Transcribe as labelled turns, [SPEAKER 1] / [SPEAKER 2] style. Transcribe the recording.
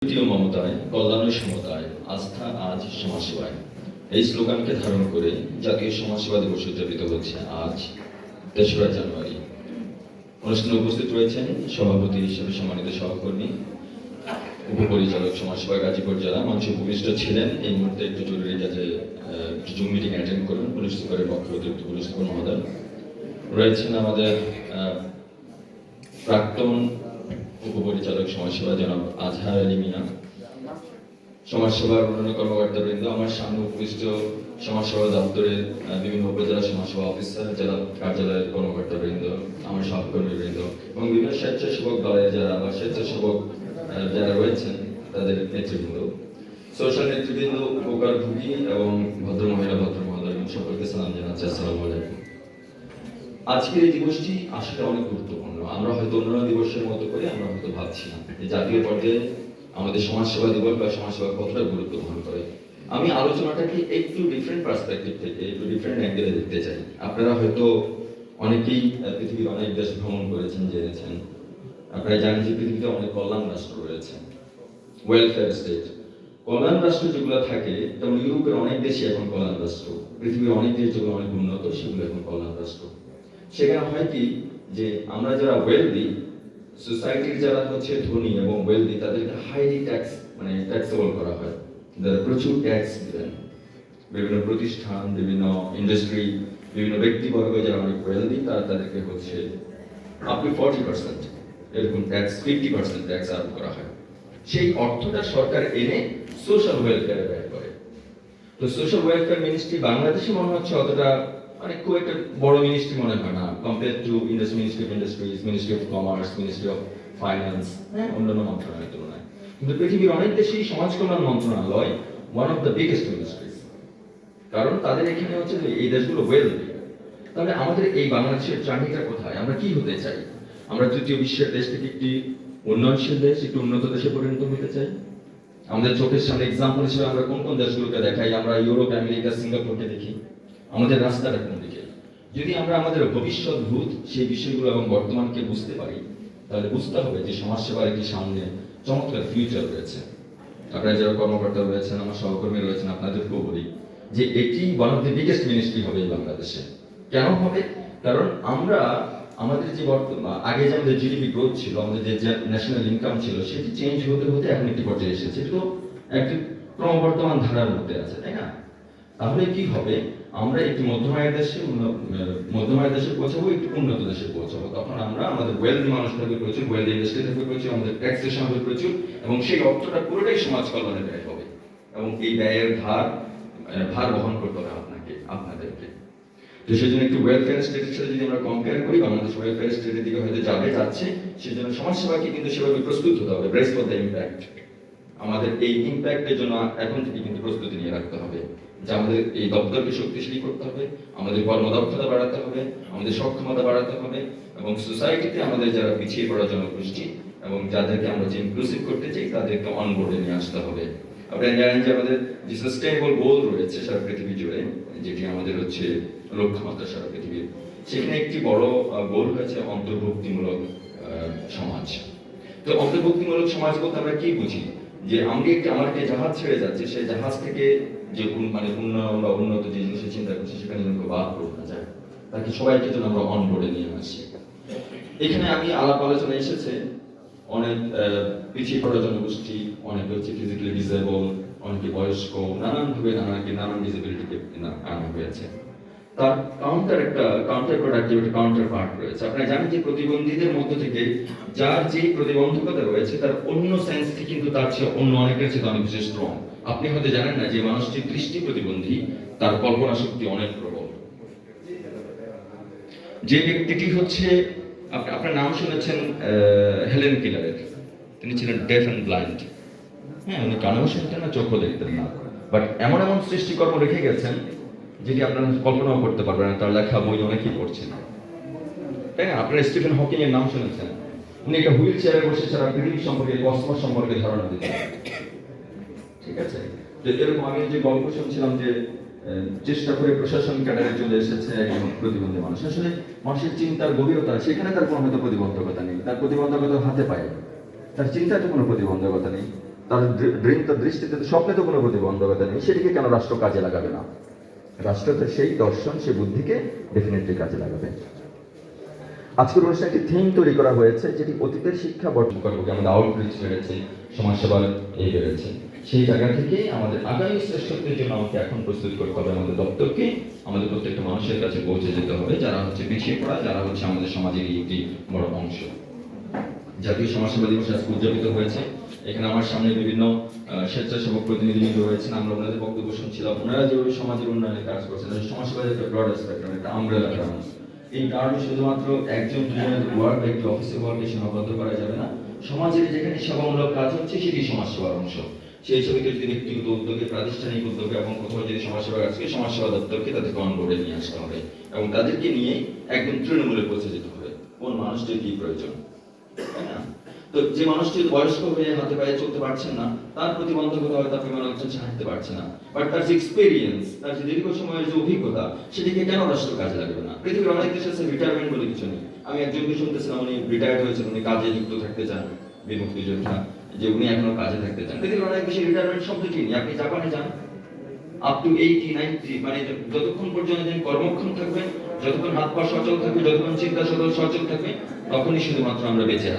[SPEAKER 1] তৃতীয় মমতায়, কল্যাণ সমতায়, আস্থা আজ সমাজসেবায়, এই স্লোগানকে ধারণ করে জাতীয় সমাজসেবা দিবস উদযাপিত হচ্ছে আজ ৩রা জানুয়ারি। অনুষ্ঠানে উপস্থিত রয়েছেন সভাপতি হিসেবে সম্মানিত সহকর্মী, উপপরিচালক সমাজসেবা গাজীপুর জেলা। মঞ্চে উপবিষ্ট ছিলেন এই মুহূর্তে একটু জরুরি কাজে জুম মিটিং অ্যাটেন্ড করুন পুলিশ সুপারের পক্ষে অতিরিক্ত পুলিশ সুপার মহোদয় রয়েছেন। আমাদের প্রাক্তন উপপরিচালক সমাজসেবা জনাব আজহার আলী মিয়া, সমাজসেবার অন্যান্য কর্মকর্তাবৃন্দ, আমার সামনে উপস্থিত সমাজসেবা দপ্তরের বিভিন্ন উপজেলা সমাজসেবা অফিসার, জেলা কার্যালয়ের কর্মকর্তাবৃন্দ, আমার সহকর্মীবৃন্দ এবং বিভিন্ন স্বেচ্ছাসেবক দলের যারা বা স্বেচ্ছাসেবক যারা রয়েছেন তাদের নেতৃবৃন্দ, সোশ্যাল নেতৃবৃন্দ, উপকারভোগী এবং ভদ্র মহিলা ভদ্র মহোদয় সকলকে সালাম জানাচ্ছি। আসসালামু আলাইকুম। আজকের এই দিবসটি আসলে অনেক গুরুত্বপূর্ণ। আমরা হয়তো অন্যান্য দিবসের মতো করে আমরা হয়তো ভাবছি না যে জাতীয় পর্যায়ে আমাদের সমাজসেবা দিবস বা সমাজসেবা কতটা গুরুত্ব বহন করে। আমি আলোচনাটাকে একটু ডিফারেন্ট পার্সপেক্টিভ থেকে, একটু ডিফারেন্ট অ্যাঙ্গেলে দেখতে চাই। আপনারা হয়তো অনেকেই পৃথিবীর অনেক দেশ ভ্রমণ করেছেন, জেনেছেন, আপনারা জানেন যে পৃথিবীতে অনেক কল্যাণ রাষ্ট্র রয়েছে, ওয়েলফেয়ার স্টেট। কল্যাণ রাষ্ট্র যেগুলো থাকে, যেমন ইউরোপের অনেক দেশই এখন কল্যাণ রাষ্ট্র, পৃথিবীর অনেক দেশ যেগুলো অনেক উন্নত সেগুলো এখন কল্যাণ রাষ্ট্র। সেখানে হয় কি যে আমরা যারা ওয়েলদি, সোসাইটির যারা হচ্ছে ধনী এবং ওয়েলদি, তাদেরকে হাইলি ট্যাক্স মানে ট্যাক্সেবল করা হয়। যারা প্রচুর ট্যাক্স দেন, বিভিন্ন প্রতিষ্ঠান, বিভিন্ন ইন্ডাস্ট্রি, বিভিন্ন ব্যক্তিবর্গ যারা অনেক ওয়েলদি, তাদেরকে হচ্ছে আপ টু 40% এরকম ট্যাক্স, 50% ট্যাক্স আরোপ করা হয়। সেই অর্থটা সরকার এনে সোশ্যাল ওয়েলফেয়ারে ব্যয় করে। তো সোশ্যাল ওয়েলফেয়ার মিনিস্ট্রি বাংলাদেশে মনে হচ্ছে অতটা মানে খুব একটা বড় মিনিস্ট্রি মনে হয় না compare to ministry of industries, ministry of commerce, ministry of finance, অন্যান্য মন্ত্রণালয়ের তুলনায়। কিন্তু পৃথিবীর অনেক দেশেই সমাজ কল্যাণ মন্ত্রণালয় one of the biggest ministries, কারণ তাদের এখানে হচ্ছে যে এই দেশগুলো ওয়েলদি। তাহলে আমাদের এই বাংলাদেশের জার্নিটা কোথায়? আমরা কি হতে চাই? আমরা তৃতীয় বিশ্বের দেশ থেকে একটি উন্নয়নশীল দেশ, একটি উন্নত দেশে পরিণত হতে চাই। আমাদের চোখের সামনে এক্সাম্পল হিসেবে আমরা কোন কোন দেশগুলোকে দেখাই? আমরা ইউরোপ, আমেরিকা, সিঙ্গাপুরকে দেখি। আমাদের রাস্তাটা কোন দিকে? যদি আমরা আমাদের ভবিষ্যৎ ভূত সেই বিষয়গুলো এবং বর্তমানকে বুঝতে পারি, তাহলে বুঝতে হবে যে সমাজসেবার একটি সামনে চমৎকার ফিউচার রয়েছে। আপনারা যারা কর্মকর্তা রয়েছেন, আমার সহকর্মী রয়েছেন, আপনাদেরকেও বলি যে এটি one of the biggest ministry হবে এই বাংলাদেশে। কেন হবে? কারণ আমরা আমাদের যে আগে যে আমাদের জিডিপি গ্রোথ ছিল, আমাদের যে ন্যাশনাল ইনকাম ছিল, সেটি চেঞ্জ হতে হতে এখন একটি পর্যায়ে এসেছে। তো একটি ক্রমবর্ধমান ধারার মধ্যে আছে, তাই না? তাহলে কি হবে? আমরা একটি মধ্যমায়ের দেশে পৌঁছাবো, একটি উন্নত দেশে পৌঁছাবো। তখন আমরা আমাদের ওয়েলদি মানুষ থাকবে প্রচুর, ওয়েলদি ইন্ডাস্ট্রি থাকবে প্রচুর, আমাদের ট্যাক্সেশন হবে প্রচুর, এবং সেই অর্থটা পুরোটাই সমাজ কল্যাণে ব্যয় হবে। এবং এই ব্যয়ের ভার বহন করতে হবে আপনাদেরকে। তো সেই জন্য একটু ওয়েলফেয়ার স্টেটের সাথে যদি আমরা কম্পেয়ার করি, বাংলাদেশ ওয়েলফেয়ার স্টেটের দিকে হয়তো যাচ্ছে, সেই জন্য সমাজসেবাকে কিন্তু সেভাবে প্রস্তুত হতে হবে, ব্রেস ফর দ্য ইম্প্যাক্ট। আমাদের এই ইম্প্যাক্টের জন্য এখন থেকে কিন্তু প্রস্তুতি নিয়ে রাখতে হবে, যে আমাদের এই দপ্তরকে শক্তিশালী করতে হবে, আমাদের কর্মদক্ষতা বাড়াতে হবে, আমাদের সক্ষমতা বাড়াতে হবে, এবং সোসাইটিতে আমাদের যারা পিছিয়ে পড়া জনগোষ্ঠী এবং যাদেরকে আমরা যে ইনক্লুসিভ করতে চাই তাদেরকে অনবোর্ডে নিয়ে আসতে হবে। আপনারা জানেন যে আমাদের যে সাস্টেইনেবল গোল রয়েছে সারা পৃথিবী জুড়ে, যেটি আমাদের হচ্ছে লক্ষ্যমাত্রা সারা পৃথিবীর, সেখানে একটি বড় গোল হয়েছে অন্তর্ভুক্তিমূলক সমাজ। তো অন্তর্ভুক্তিমূলক সমাজ বলতে আমরা কি বুঝি? যে আমার একটা জাহাজ ছেড়ে যাচ্ছে, সেই জাহাজ থেকে যে উন্নয়ন বা উন্নত যে জিনিসের চিন্তা করছে সেখানে যেন বাদ পড়ে না যায়, তাকে সবাইকে যেন আমরা অন বোর্ডে নিয়ে আসি। এখানে আমি আলাপ আলোচনা এসেছে অনেক পিছিয়ে পড়া জনগোষ্ঠী, অনেকে হচ্ছে ফিজিক্যালি ডিসেবল, অনেকে বয়স্ক, নানানভাবে নানান ডিসেবিলিটিকে আনা হয়েছে। তার কাউন্টার প্রোডাক্টিভিটি, কাউন্টার পার্ট রয়েছে। আপনারা জানেন যে প্রতিবন্ধীদের মধ্য থেকে যার যেই প্রতিবন্ধকতা রয়েছে তার অন্য সেন্সটি কিন্তু তার চেয়ে অন্য অনেকের চেয়ে অনেক বেশি স্ট্রং। আপনি হয়তো জানেন না যে মানুষটি দৃষ্টি প্রতিবন্ধী, তার কল্পনা শক্তি অনেক প্রবল। যে ব্যক্তিটি হচ্ছে, আপনার নাম শুনেছেন হেলেন কেলারের, তিনি ছিলেন ডেফ অ্যান্ড ব্লাইন্ড। হ্যাঁ, উনি কানেও শুনতেন না, চোখও দেখতেন না, বাট এমন এমন সৃষ্টিকর্ম রেখে গেছেন যেটি আপনারা কল্পনাও করতে পারবেন না। তার লেখা বই অনেকেই পড়ছেন, তাই না? আপনারা স্টিফেন হকিং এর নাম শুনেছেন। উনি একটা হুইল চেয়ারে বসে সারা পৃথিবী সম্পর্কে, কসমস সম্পর্কে ধারণা দিতেন। ঠিক আছে? যে এরকম আমি যে গল্প শুনছিলাম যে চেষ্টা করে প্রশাসন ক্যাডারে চলে এসেছে একজন প্রতিবন্ধী মানুষ। আসলে মানুষের চিন্তার গভীরতা, সেখানে তার কোনো হয়তো প্রতিবন্ধকতা নেই, তার প্রতিবন্ধকতা হাতে পায়, তার চিন্তাতে কোনো প্রতিবন্ধকতা নেই,
[SPEAKER 2] তার ড্রিম, তার দৃষ্টিতে, স্বপ্নে তো কোনো প্রতিবন্ধকতা নেই, সেটিকে কেন রাষ্ট্র কাজে লাগাবে না? রাষ্ট্র তো সেই দর্শন, সেই বুদ্ধিকে ডেফিনেটলি কাজে লাগাবে। আজকের অনুষ্ঠানে একটি থিম তৈরি করা হয়েছে, যেটি অতীতের শিক্ষা বর্তমান আমাদের আউটরিচ বেড়েছে, সমাজসেবার এই বেড়েছে। সেই জায়গা থেকে আমাদের আগামী শ্রেষ্ঠত্বের জন্য আমাকে এখন প্রস্তুত করতে হবে আমাদের দপ্তরকে, আমাদের প্রত্যেকটা মানুষের কাছে পৌঁছে যেতে হবে, যারা হচ্ছে পিছিয়ে পড়া, যারা হচ্ছে আমাদের সমাজের একটি বড় অংশ। জাতীয় সমাজসেবা দিবস আজকে উদযাপিত হয়েছে। এখানে আমার সামনে বিভিন্ন স্বেচ্ছাসেবক প্রতিনিধিবৃন্দ রয়েছেন, আমরা ওনাদের বক্তব্য শুনছিলাম। ওনারা যেভাবে সমাজের উন্নয়নে কাজ করছেন, সমাজসেবা একটা ব্রড স্পেকট্রাম, একটা আমব্রেলা টার্ম। এই টার্ম শুধুমাত্র একজন দুজনের ওয়ার্ক বা একটি অফিসের ওয়ার্কে সীমাবদ্ধ করা যাবে না। সমাজের যেখানে সেবামূলক কাজ হচ্ছে সেটি সমাজসেবার অংশ। সেই ছবিতে যদি ব্যক্তিগত উদ্যোগে, প্রাতিষ্ঠানিক উদ্যোগে এবং কোথাও যদি সমাজসেবা কাজকে, সমাজসেবা দপ্তরকে তাদেরকে অনবোর্ডে নিয়ে আসতে হবে এবং তাদেরকে নিয়ে একদম তৃণমূলে পৌঁছে যেতে হবে কোন মানুষটির কি প্রয়োজন, তাই না? তো যে মানুষটি বয়স্ক হয়ে হাতে পায়ে চলতে পারছেন না, তার প্রতিবন্ধকতা হয়তো আপনি মনে হচ্ছে হাঁটতে পারছে না, বাট তার যে এক্সপেরিয়েন্স, তার যে দীর্ঘ সময়ের যে অভিজ্ঞতা, সেটিকে কেন রাষ্ট্র কাজে লাগবে না? পৃথিবীর অনেক দেশে আছে রিটায়ারমেন্ট বলে কিছু নেই। আমি একজনকে শুনতেছিলাম, উনি রিটায়ার্ড হয়েছেন, উনি কাজে যুক্ত থাকতে চান, বীর মুক্তিযোদ্ধা, যে উনি এখনো কাজে থাকতে চান। পৃথিবীর অনেক দেশে রিটায়ারমেন্ট শব্দটি নেই। আপনি জাপানে যান, আপ টু 80-90, মানে যতক্ষণ পর্যন্ত তিনি কর্মক্ষম থাকবেন, যতক্ষণ হাত পা সচল থাকবে, যতক্ষণ চিন্তা সচল থাকবে, তখনই শুধুমাত্র আমরা বেঁচে আছি।